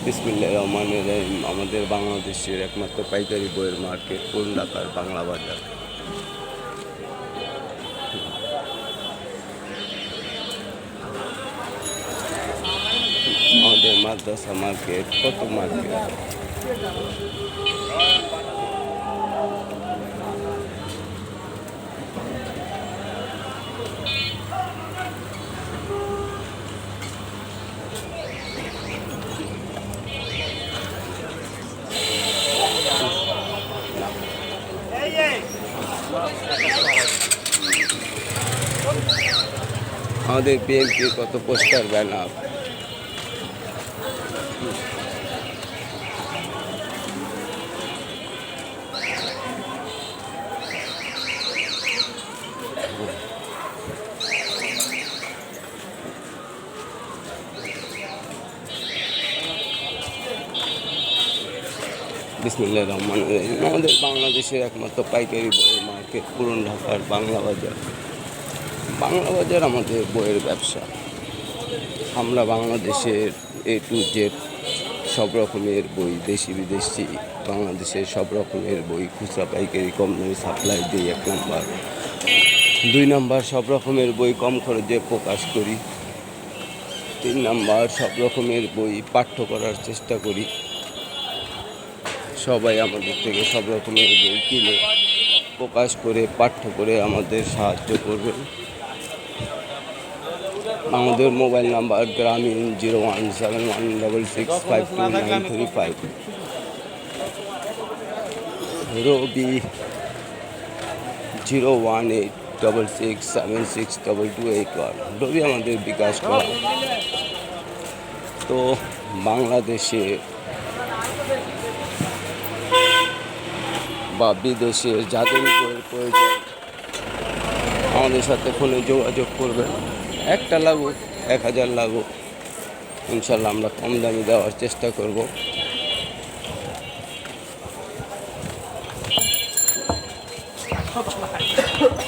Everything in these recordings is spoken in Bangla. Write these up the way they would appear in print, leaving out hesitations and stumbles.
বিসমিল্লাহির রহমানির রহিম। আমাদের বাংলাদেশের একমাত্র পাইকারি বইয়ের মার্কেট পুরান ঢাকার বাংলা বাজার। আমাদের মাদ্রাসা মার্কেট, কত মার্কেট। আমাদের বিএনপির কত পোস্টার, ব্যানার। বিসমিল্লাহির রহমানির রহিম। আমাদের বাংলাদেশের একমাত্র পাইকারি বইয়ের মার্কেট পুরান ঢাকার বাংলা বাজার। বাংলা বাজার আমাদের বইয়ের ব্যবসা। আমরা বাংলাদেশের A to Z সব রকমের বই, দেশি বিদেশি বাংলাদেশের সব রকমের বই খুচরা পাইকারি কম দামে সাপ্লাই দিই। 1 নাম্বার। 2 নাম্বার, সব রকমের বই কম খরচে প্রকাশ করি। 3 নাম্বার, সব রকমের বই পাঠ্য করার চেষ্টা করি। সবাই আমাদের থেকে সব রকমের বই কিনে প্রকাশ করে পাঠ্য করে আমাদের সাহায্য করবেন। আমাদের মোবাইল নাম্বার গ্রামীণ 0171665295, রবি 01866762281। রবি আমাদের বিকাশ করা। তো বাংলাদেশে বা বিদেশের যাদের বইয়ের প্রয়োজন আমাদের সাথে ফোনে যোগাযোগ করবেন। 1টা লাগুক 1000 লাগুক, ইনশাল্লাহ আমরা কম দামে দেওয়ার চেষ্টা করব।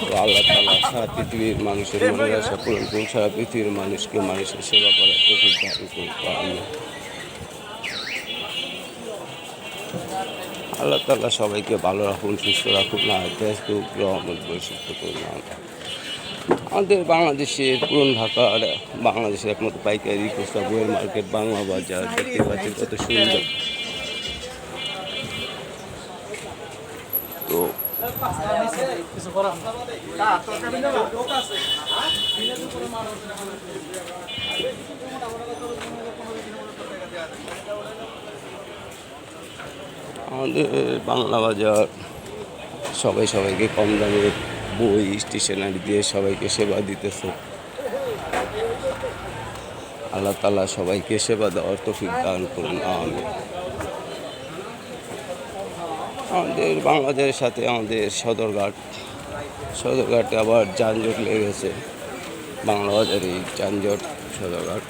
তো আল্লাহ তাআলা সারা পৃথিবীর মানুষের মনের আশা পূরণ করুন, সারা পৃথিবীর মানুষকে মানুষের সেবা করার তৌফিক দান করুন। আমিন। আল্লাহ তাআলা সবাইকে ভালো রাখুন, সুস্থ রাখুন, আর দেশকে রহমত বৈশিষ্ট্য করুন। আমাদের বাংলাদেশের পুরান ঢাকার বাংলাদেশের একমাত্র পাইকারি খুচরা বইয়ের মার্কেট বাংলা বাজার। দেখতে পাচ্ছেন কত সুন্দর। তো আমাদের বাংলা বাজার সবাইকে কম দামে বই স্টেশনারি দিয়ে সবাইকে সেবা দিতেছে। আল্লাহ তাআলা সবাইকে সেবা দেওয়ার তৌফিক দান করুন। আমিন। আমাদের বাংলাদেশের সাথে আমাদের সদরঘাটে আবার যানজট লেগে গেছে। বাংলা বাজারে যানজট, সদরঘাট।